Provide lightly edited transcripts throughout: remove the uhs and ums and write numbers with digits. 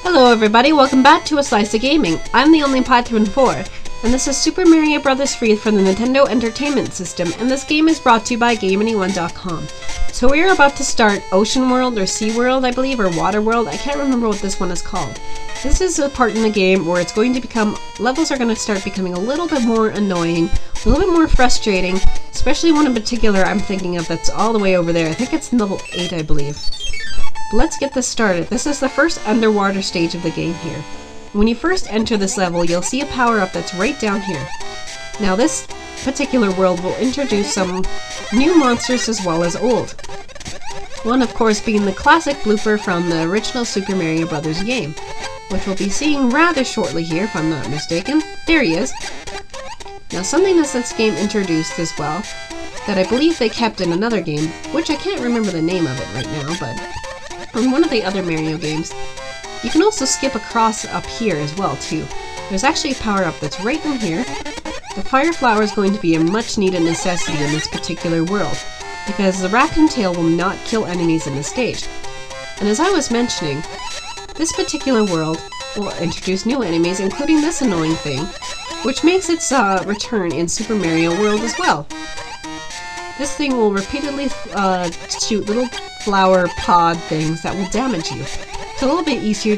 Hello everybody, welcome back to A Slice of Gaming. I'm the only Platinum 4, and this is Super Mario Bros. Free from the Nintendo Entertainment System, and this game is brought to you by GameAnyone.com. So we are about to start Ocean World, or Sea World I believe, or Water World. I can't remember what this one is called. This is a part in the game where it's going to become, levels are going to start becoming a little bit more annoying, a little bit more frustrating, especially one in particular I'm thinking of that's all the way over there. I think it's level 8 I believe. Let's get this started. This is the first underwater stage of the game here. When you first enter this level, you'll see a power-up that's right down here. Now this particular world will introduce some new monsters as well as old. One of course being the classic blooper from the original Super Mario Bros. Game, which we'll be seeing rather shortly here if I'm not mistaken. There he is. Now something that this game introduced as well, that I believe they kept in another game, which I can't remember the name of it right now, but on one of the other Mario games, you can also skip across up here as well too. There's actually a power-up that's right in here. The Fire Flower is going to be a much needed necessity in this particular world, because the Raccoon Tail will not kill enemies in the stage. And as I was mentioning, this particular world will introduce new enemies, including this annoying thing, which makes its return in Super Mario World as well. This thing will repeatedly shoot little flower pod things that will damage you. It's a little bit easier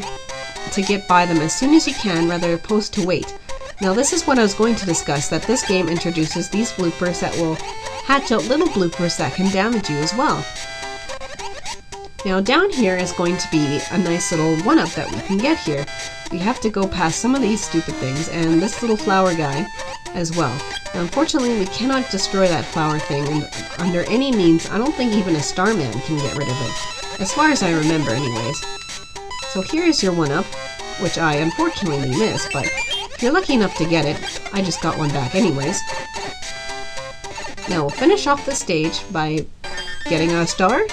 to get by them as soon as you can rather opposed to wait. Now this is what I was going to discuss, that this game introduces these bloopers that will hatch out little bloopers that can damage you as well. Now down here is going to be a nice little one-up that we can get here. We have to go past some of these stupid things and this little flower guy as well. Now unfortunately we cannot destroy that flower thing, and under any means I don't think even a Starman can get rid of it, as far as I remember anyways. So here is your one-up, which I unfortunately missed, but if you're lucky enough to get it, I just got one back anyways. Now we'll finish off the stage by getting a star?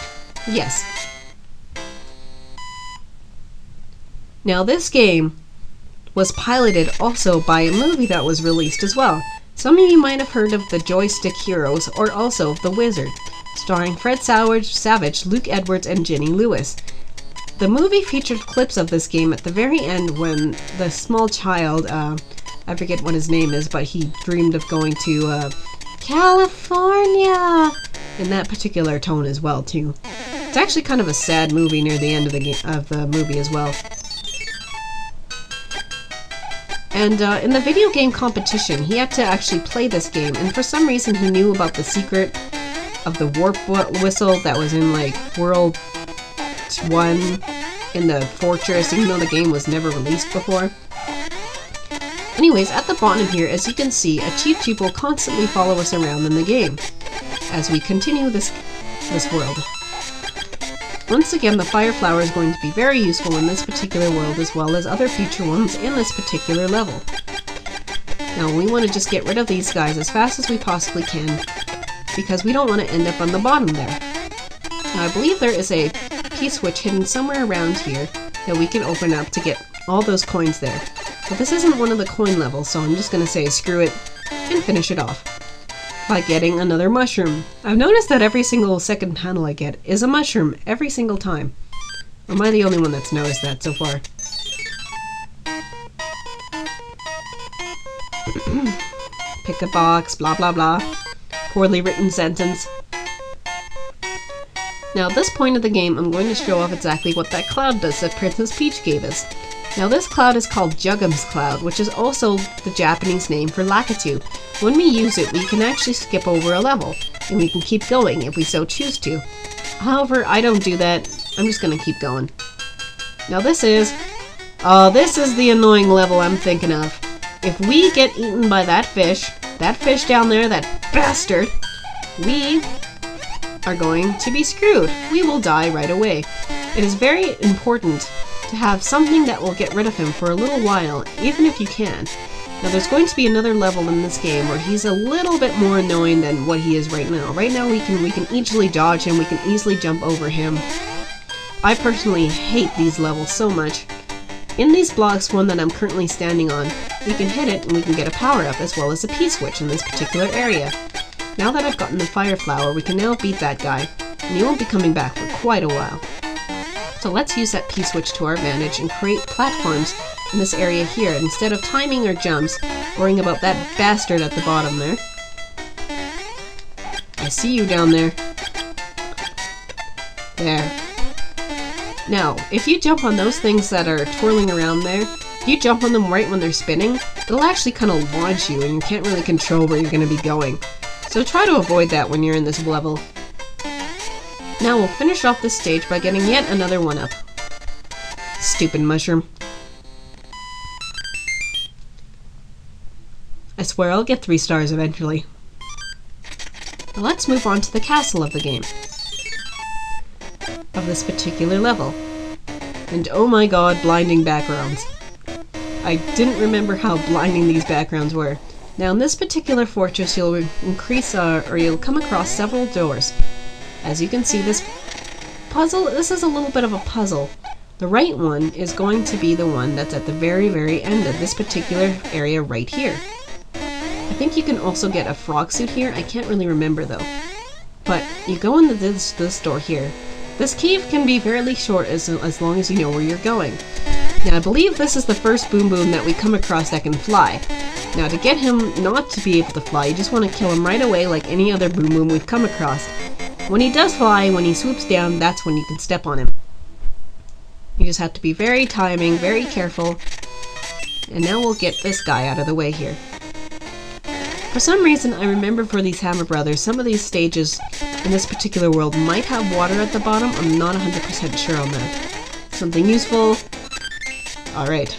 Yes. Now this game was piloted also by a movie that was released as well. Some of you might have heard of the Joystick Heroes, or also The Wizard, starring Fred Savage, Luke Edwards, and Jenny Lewis. The movie featured clips of this game at the very end when the small child, I forget what his name is, but he dreamed of going to California in that particular tone as well too. It's actually kind of a sad movie near the end of the movie as well. And in the video game competition, he had to actually play this game, and for some reason he knew about the secret of the warp whistle that was in like World 1 in the fortress, even though the game was never released before. Anyways, at the bottom here, as you can see, a Chief Jeep will constantly follow us around in the game as we continue this world. Once again, the Fire Flower is going to be very useful in this particular world as well as other future ones in this particular level. Now we want to just get rid of these guys as fast as we possibly can because we don't want to end up on the bottom there. Now I believe there is a P-switch hidden somewhere around here that we can open up to get all those coins there. But this isn't one of the coin levels, so I'm just going to say screw it and finish it off by getting another mushroom. I've noticed that every single second panel I get is a mushroom every single time. Or am I the only one that's noticed that so far? Pick a box, blah blah blah. Poorly written sentence. Now at this point of the game, I'm going to show off exactly what that cloud does that Princess Peach gave us. Now this cloud is called Juggum's Cloud, which is also the Japanese name for Lakitu. When we use it, we can actually skip over a level, and we can keep going if we so choose to. However, I don't do that. I'm just going to keep going. Now this is the annoying level I'm thinking of. If we get eaten by that fish down there, that bastard, we are going to be screwed. We will die right away. It is very important to have something that will get rid of him for a little while, even if you can. Now there's going to be another level in this game where he's a little bit more annoying than what he is right now. Right now we can easily dodge him, we can easily jump over him. I personally hate these levels so much. In these blocks, one that I'm currently standing on, we can hit it and we can get a power-up as well as a P-switch in this particular area. Now that I've gotten the Fire Flower, we can now beat that guy, and he won't be coming back for quite a while. So let's use that P-switch to our advantage and create platforms in this area here, instead of timing our jumps, worrying about that bastard at the bottom there. I see you down there. There. Now, if you jump on those things that are twirling around there, if you jump on them right when they're spinning, it'll actually kind of launch you and you can't really control where you're going to be going. So try to avoid that when you're in this level. Now we'll finish off this stage by getting yet another 1-up. Stupid mushroom. I swear I'll get 3 stars eventually. Now let's move on to the castle of the game. Of this particular level. And oh my god, blinding backgrounds. I didn't remember how blinding these backgrounds were. Now in this particular fortress you'll you'll come across several doors. As you can see, this is a little bit of a puzzle. The right one is going to be the one that's at the very, very end of this particular area right here. I think you can also get a frog suit here. I can't really remember though. But you go into this door here. This cave can be fairly short as long as you know where you're going. Now I believe this is the first Boom Boom that we come across that can fly. Now to get him not to be able to fly, you just want to kill him right away like any other Boom Boom we've come across. When he does fly, when he swoops down, that's when you can step on him. You just have to be very timing, very careful. And now we'll get this guy out of the way here. For some reason, I remember for these Hammer Brothers, some of these stages in this particular world might have water at the bottom. I'm not 100% sure on that. Something useful. Alright.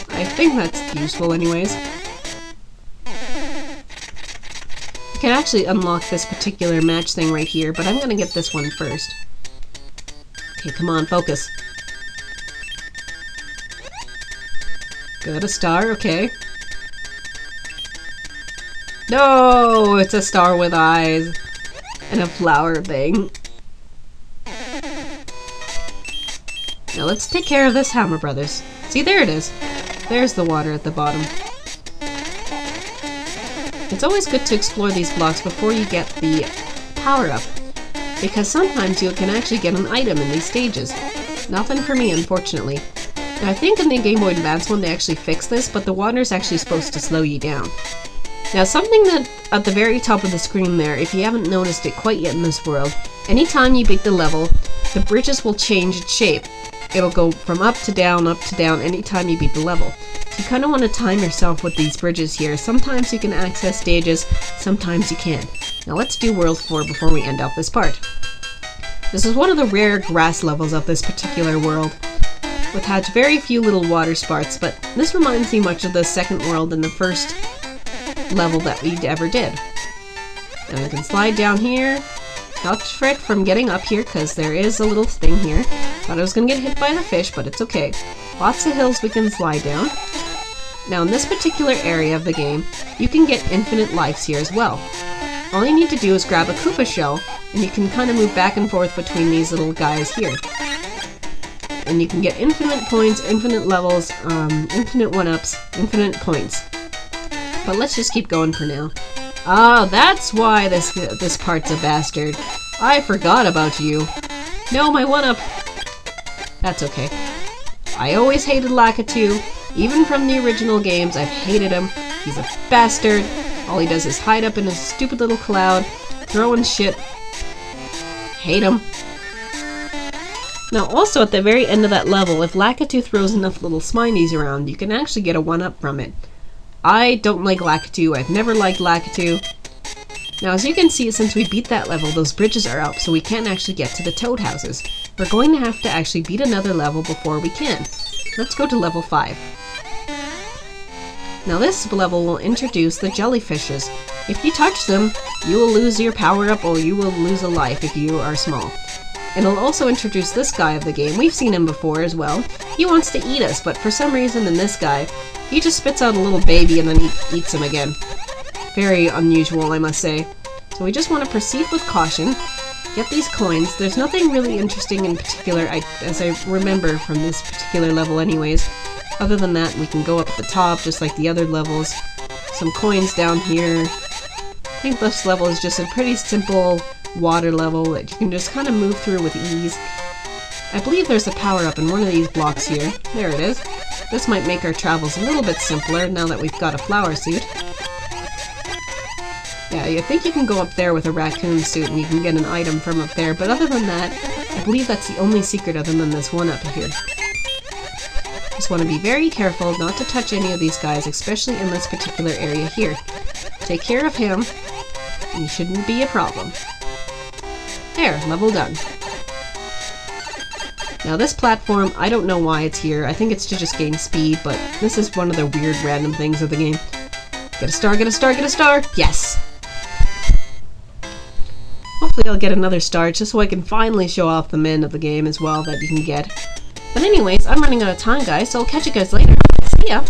I think that's useful anyways. You can actually unlock this particular match thing right here, but I'm gonna get this one first. Okay, come on, focus. Got a star, okay. No, it's a star with eyes and a flower thing. Now let's take care of this Hammer Brothers. See, there it is. There's the water at the bottom. It's always good to explore these blocks before you get the power-up, because sometimes you can actually get an item in these stages. Nothing for me, unfortunately. Now, I think in the Game Boy Advance one they actually fixed this, but the water is actually supposed to slow you down. Now, something that at the very top of the screen there, if you haven't noticed it quite yet in this world, anytime you beat the level, the bridges will change its shape. It'll go from up to down anytime you beat the level. So you kind of want to time yourself with these bridges here. Sometimes you can access stages, sometimes you can't. Now let's do World 4 before we end off this part. This is one of the rare grass levels of this particular world, which has very few little water spots, but this reminds me much of the second world and the first level that we ever did. And we can slide down here. Not fret from getting up here, because there is a little thing here. Thought I was going to get hit by the fish, but it's okay. Lots of hills we can slide down. Now in this particular area of the game, you can get infinite lives here as well. All you need to do is grab a Koopa shell, and you can kind of move back and forth between these little guys here. And you can get infinite points, infinite levels, infinite 1-ups, infinite points. But let's just keep going for now. Ah, that's why this part's a bastard. I forgot about you. No, my 1-up. That's okay. I always hated Lakitu. Even from the original games, I've hated him. He's a bastard. All he does is hide up in his stupid little cloud, throwing shit. Hate him. Now, also at the very end of that level, if Lakitu throws enough little smileys around, you can actually get a 1-up from it. I don't like Lakitu. I've never liked Lakitu. Now, as you can see, since we beat that level, those bridges are up, so we can't actually get to the Toad houses. We're going to have to actually beat another level before we can. Let's go to level 5. Now, this level will introduce the jellyfishes. If you touch them, you will lose your power-up or you will lose a life if you are small. It'll also introduce this guy of the game. We've seen him before as well. He wants to eat us, but for some reason in this guy, he just spits out a little baby and then he eats him again. Very unusual, I must say. So we just want to proceed with caution. Get these coins. There's nothing really interesting in particular, as I remember from this particular level anyways. Other than that, we can go up at the top just like the other levels. Some coins down here. I think this level is just a pretty simple water level that you can just kind of move through with ease. I believe there's a power-up in one of these blocks here. There it is. This might make our travels a little bit simpler now that we've got a flower suit. Yeah, I think you can go up there with a raccoon suit and you can get an item from up there, but other than that, I believe that's the only secret other than this one up here. Just want to be very careful not to touch any of these guys, especially in this particular area here. Take care of him, and he shouldn't be a problem. There, level done. Now this platform, I don't know why it's here. I think it's to just gain speed, but this is one of the weird random things of the game. Get a star, get a star, get a star! Yes! Hopefully I'll get another star just so I can finally show off the men of the game as well that you can get. But anyways, I'm running out of time, guys, so I'll catch you guys later. See ya!